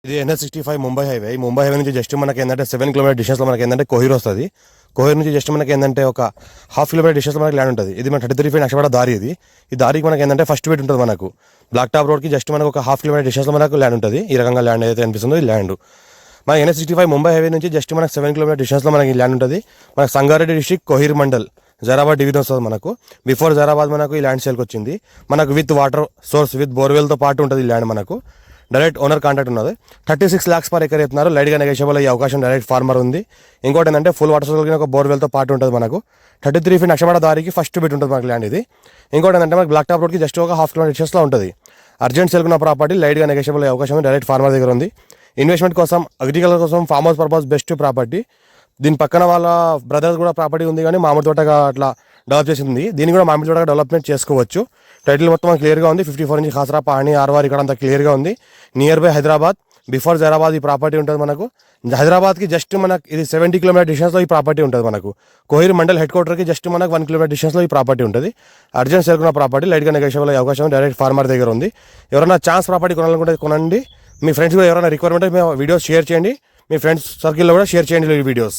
ఇది NH65 Mumbai highway. ఈ Mumbai highway నుంచి జస్ట్ మనకి ఏంటంటే 7 కిలోమీటర్ డిస్టెన్స్లో మనకి ఏంటంటే కోహిర్ వస్తుంది. కోహిర్ నుంచి జస్ట్ మనకి ఏంటంటే ఒక హాఫ్ కిలోమీటర్ డిస్టెన్స్లో మనకి ల్యాండ్ ఉంటుంది. ఇది మన 33 ఫీట్ అక్షపడ దారి. ఇది ఈ దారికి మనకి ఏంటంటే ఫస్ట్ బీట్ ఉంటుంది. మనకు బ్లాక్ టాప్ రోడ్కి జస్ట్ మనకు ఒక హాఫ్ కిలోమీటర్ డిస్టెన్స్లో మనకు ల్యాండ్ ఉంటుంది. ఈ రకంగా ల్యాండ్ ఏదైతే అనిపిస్తుందో ఈ ల్యాండ్ మన NH65 ముంబై హైవే నుంచి జస్ట్ మనకు 7 కిలోమీటర్ డిస్టెన్స్లో మనకి ల్యాండ్ ఉంటుంది. మనకు సంగారెడ్డి డిస్ట్రిక్ట్ కోహిర్ మండల్ జైరాబాద్ డివిజన్ వస్తుంది. మనకు బిఫోర్ జైరాబాద్ మనకు ఈ ల్యాండ్ సేల్కి వచ్చింది. మనకు విత్ వాటర్ సోర్స్ విత్ బోర్వెల్తో పాటు ఉంటుంది ఈ ల్యాండ్. మనకు డైరెక్ట్ ఓనర్ కాంటాక్ట్ ఉన్నది. 36 lakhs పర్ ఎకర్ చెప్తున్నారు. లైట్గా నెగోషియబుల్ అయ్యే అవకాశం డైరెక్ట్ ఫార్మర్ ఉంది. ఇంకోటి ఏంటంటే ఫుల్ వాటర్ సోర్స్ ఒక బోర్వెల్తో పాటు ఉంటుంది. మనకు 33 ఫీట్ అక్షపడ దారికి ఫస్ట్ బిట్ ఉంటుంది మనకి ల్యాండ్ ఇది. ఇంకోటి ఏంటంటే మనకి బ్లాక్ టాప్ రోడ్కి జస్ట్ ఒక హాఫ్ కిలోమీటర్ డిస్టెన్స్లో ఉంటుంది. అర్జెంట్ సేల్కున్న ప్రాపర్టీ లైట్గా నెగోషియబుల్ అయ్యే అవకాశం డైరెక్ట్ ఫార్మర్ దగ్గర ఉంది. ఇన్వెస్ట్మెంట్ కోసం అగ్రికల్చర్ కోసం farm house purpose best property. దీని పక్కన వాళ్ళ బ్రదర్స్ కూడా ప్రాపర్టీ ఉంది, కానీ మామిడి తోటగా అట్లా డెవలప్ చేసింది. దీన్ని కూడా మామిడి తోటగా డెవలప్మెంట్ చేసుకోవచ్చు. టైటిల్ మొత్తం క్లియర్గా ఉంది. 54 ఇంచ్ ఖాసరా పాణి ఆర్వార్ ఇక్కడ అంతా క్లియర్గా ఉంది. Near by Hyderabad, before Zaheerabad ఈ ప్రాపర్టీ ఉంటుంది. మనకు హైదరాబాద్కి జస్ట్ మనకు ఇది 70 కిలోమీటర్ డిస్టెన్స్లో ఈ ప్రాపర్టీ ఉంటుంది. మనకు కోహిర్ మండల్ హెడ్ క్వార్టర్కి జస్ట్ మనకు 1 కిలోమీటర్ డిస్టెన్స్లో ఈ ప్రాపర్టీ ఉంటుంది. అర్జెంట్ సేల్కున్న ప్రాపర్టీ లైట్గా నెగోషియబుల్ అయ్యే అవకాశం డైరెక్ట్ ఫార్మర్ దగ్గర ఉంది. ఎవరైనా ఛాన్స్ ప్రాపర్టీ కొనాలనుకుంటే కొనండి. మీ ఫ్రెండ్స్ కూడా ఎవరైనా రిక్వైర్మెంట్ వీడియోస్ షేర్ చేయండి. మీ ఫ్రెండ్స్ సర్కిల్లో కూడా షేర్ చేయండి ఈ వీడియోస్.